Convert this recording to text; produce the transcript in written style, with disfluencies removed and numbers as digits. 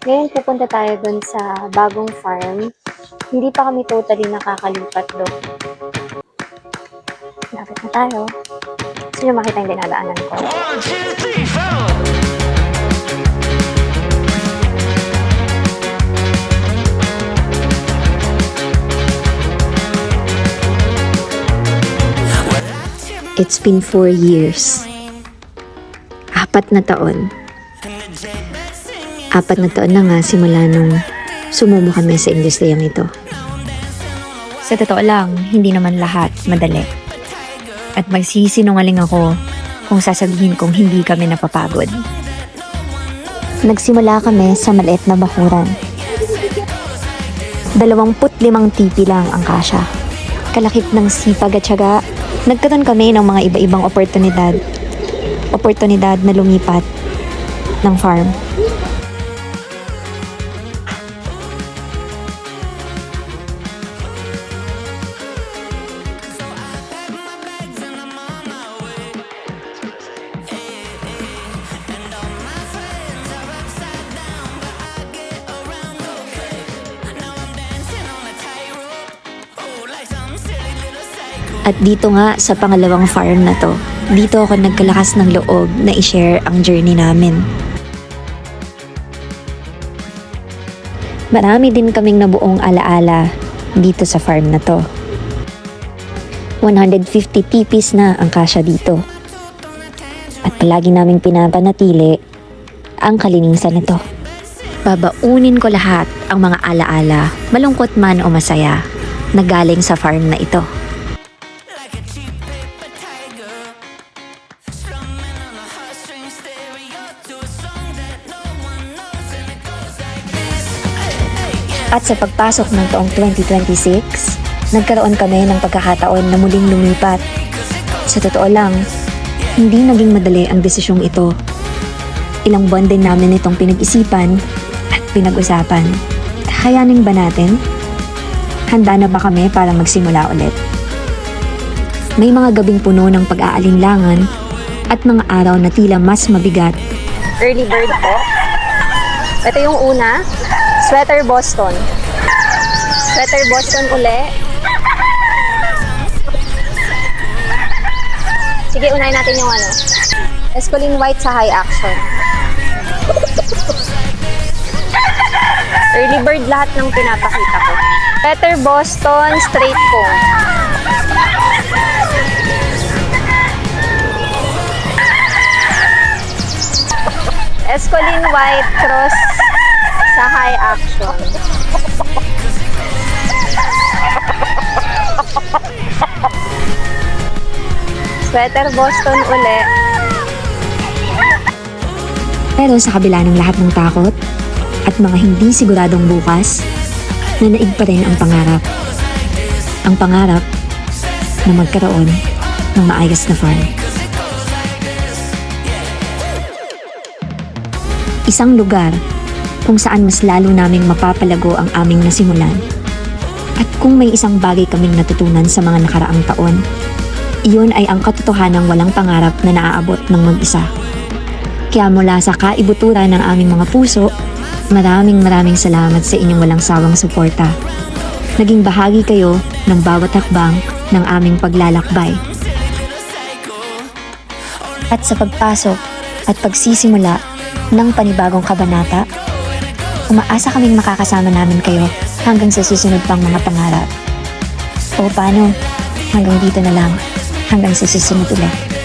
Ngayon pupunta tayo dun sa bagong farm. Hindi pa kami totally nakakalipat doon. Lapit na tayo. Gusto nyo makita yung dinadaanan ko? It's been 4 years. 4 na taon. 4 na taon na nga simula nung sumumo kami sa industriyang ito. Sa totoo lang, hindi naman lahat madali. At magsisinungaling ako kung sasabihin kong hindi kami napapagod. Nagsimula kami sa maliit na bakuran. 25 tipi lang ang kasya. Kalakip ng sipag at syaga, nagkaroon kami ng mga iba-ibang oportunidad. Oportunidad na lumipat ng farm. At dito nga sa pangalawang farm na to, dito ako nagkalakas ng loob na i-share ang journey namin. Marami din kaming nabuong alaala dito sa farm na to. 150 tipis na ang kasya dito. At palagi naming pinapanatili ang kalinisan nito. Babaunin ko lahat ang mga alaala, malungkot man o masaya, na galing sa farm na ito. At sa pagpasok ng taong 2026, nagkaroon kami ng pagkakataon na muling lumipat. Sa totoo lang, hindi naging madali ang desisyong ito. Ilang buwan din namin itong pinag-isipan at pinag-usapan. Kayanin ba natin? Handa na ba kami para magsimula ulit? May mga gabing puno ng pag-aalinlangan at mga araw na tila mas mabigat. Early bird po. Ito yung una. Sweater Boston. Sweater Boston uli. Sige, unahin natin yung ano. Escoline White sa high action. Early bird lahat ng pinapakita ko. Sweater Boston straight comb. Escoline White cross sa high action. Sweater Boston uli. Pero sa kabila ng lahat ng takot at mga hindi siguradong bukas, nanaig pa rin ang pangarap. Ang pangarap na magkaroon ng maayos na farm. Isang lugar kung saan mas lalo naming mapapalago ang aming nasimulan. At kung may isang bagay kaming natutunan sa mga nakaraang taon, iyon ay ang katotohanang walang pangarap na naaabot ng mag-isa. Kaya mula sa kaibuturan ng aming mga puso, maraming salamat sa inyong walang sawang suporta. Naging bahagi kayo ng bawat hakbang ng aming paglalakbay. At sa pagpasok at pagsisimula ng panibagong kabanata, umaasa kaming makakasama namin kayo hanggang sa susunod pang mga pangarap. O paano? Hanggang dito na lang. Hanggang sa susunod ulit.